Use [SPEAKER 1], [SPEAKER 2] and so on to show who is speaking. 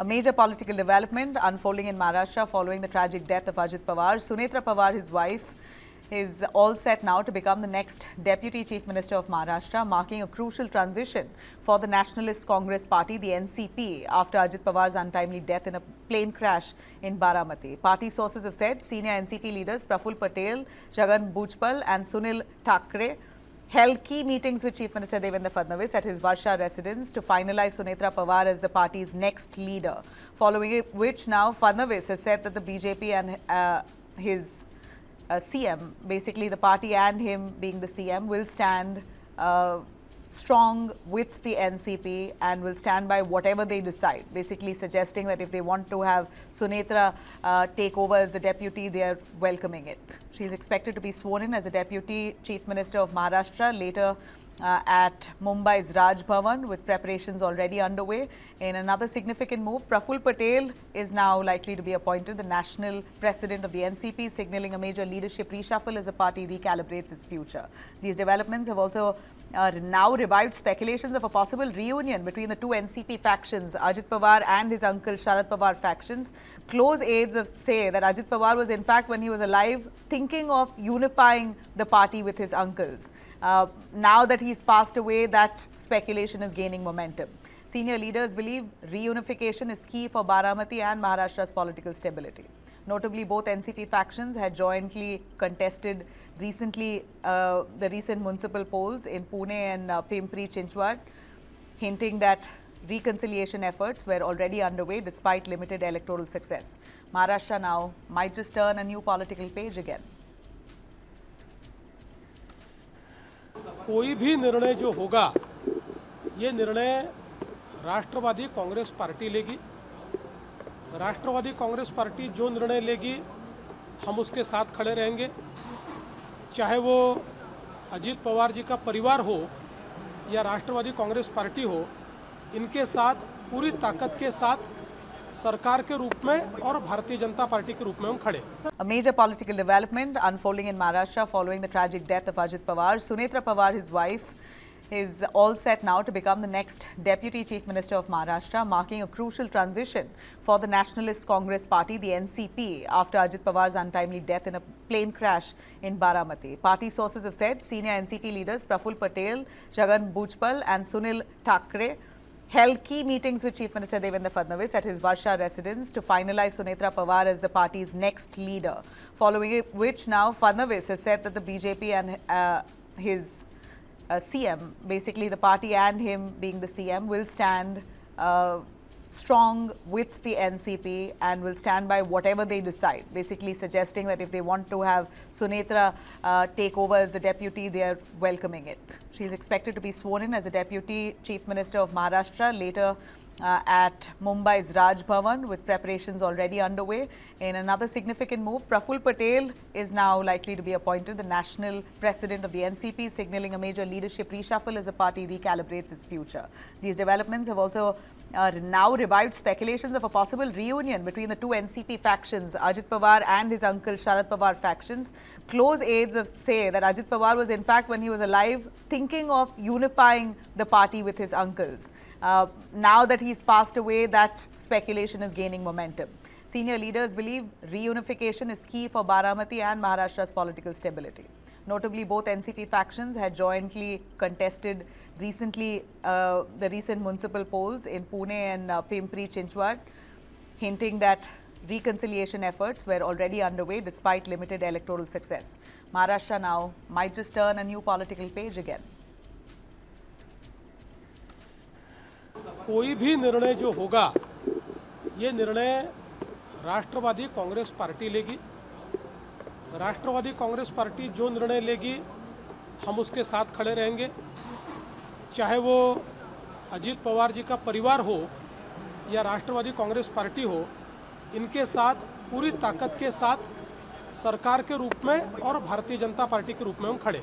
[SPEAKER 1] A major political development unfolding in Maharashtra following the tragic death of Ajit Pawar. Sunetra Pawar, his wife, is all set now to become the next Deputy Chief Minister of Maharashtra, marking a crucial transition for the Nationalist Congress Party, the NCP, after Ajit Pawar's untimely death in a plane crash in Baramati. Party sources have said senior NCP leaders Praful Patel, Chhagan Bhujbal and Sunil Thakre held key meetings with Chief Minister Devendra Fadnavis at his Varsha residence to finalize Sunetra Pawar as the party's next leader, following which now Fadnavis has said that the BJP and his CM, basically the party and him being the CM, will stand strong with the NCP and will stand by whatever they decide, basically suggesting that if they want to have Sunetra take over as the deputy, they are welcoming it. She is expected to be sworn in as the Deputy Chief Minister of Maharashtra later at Mumbai's Raj Bhavan, with preparations already underway. In another significant move, Praful Patel is now likely to be appointed the national president of the NCP, signaling a major leadership reshuffle as the party recalibrates its future. These developments have also now revived speculations of a possible reunion between the two NCP factions, Ajit Pawar and his uncle Sharad Pawar factions. Close aides say that Ajit Pawar was in fact, when he was alive, thinking of unifying the party with his uncles. Now that he's passed away, that speculation is gaining momentum. Senior leaders believe reunification is key for Baramati and Maharashtra's political stability. Notably, both NCP factions had jointly contested recently the recent municipal polls in Pune and Pimpri Chinchwad, hinting that reconciliation efforts were already underway despite limited electoral success. Maharashtra now might just turn a new political page again.
[SPEAKER 2] कोई भी निर्णय जो होगा, ये निर्णय राष्ट्रवादी Congress party लेगी। राष्ट्रवादी Congress party जो निर्णय लेगी, हम उसके साथ खड़े रहेंगे। चाहे वो अजीत पवार जी का परिवार हो या राष्ट्रवादी कांग्रेस पार्टी हो, इनके साथ पूरी ताकत के साथ सरकार के रूप में और भारतीय जनता पार्टी के रूप में हम खड़े।
[SPEAKER 1] A major political development unfolding in Maharashtra following the tragic death of Ajit Pawar. Sunetra Pawar, his wife, is all set now to become the next Deputy Chief Minister of Maharashtra, marking a crucial transition for the Nationalist Congress Party, the NCP, after Ajit Pawar's untimely death in a plane crash in Baramati. Party sources have said senior NCP leaders Praful Patel, Chhagan Bhujbal and Sunil Thakre held key meetings with Chief Minister Devendra Fadnavis at his Varsha residence to finalize Sunetra Pawar as the party's next leader, following which now Fadnavis has said that the BJP and his CM, basically the party and him being the CM, will stand strong with the NCP and will stand by whatever they decide, basically suggesting that if they want to have Sunetra take over as the deputy, they are welcoming it. She is expected to be sworn in as the Deputy Chief Minister of Maharashtra later at Mumbai's Raj Bhavan, with preparations already underway. In another significant move, Praful Patel is now likely to be appointed the national president of the NCP, signaling a major leadership reshuffle as the party recalibrates its future. These developments have also now revived speculations of a possible reunion between the two NCP factions, Ajit Pawar and his uncle Sharad Pawar factions. Close aides say that Ajit Pawar was in fact, when he was alive, thinking of unifying the party with his uncles. Now that he's passed away, that speculation is gaining momentum. Senior leaders believe reunification is key for Baramati and Maharashtra's political stability. Notably, both NCP factions had jointly contested recently the recent municipal polls in Pune and Pimpri Chinchwad, hinting that reconciliation efforts were already underway despite limited electoral success. Maharashtra now might just turn a new political page again.
[SPEAKER 2] कोई भी निर्णय जो होगा, ये निर्णय राष्ट्रवादी Congress party लेगी। राष्ट्रवादी Congress party जो निर्णय लेगी, हम उसके साथ खड़े रहेंगे। चाहे वो अजीत पवार जी का परिवार हो या राष्ट्रवादी कांग्रेस पार्टी हो, इनके साथ पूरी ताकत के साथ सरकार के रूप में और भारतीय जनता पार्टी के रूप में हम खड़े।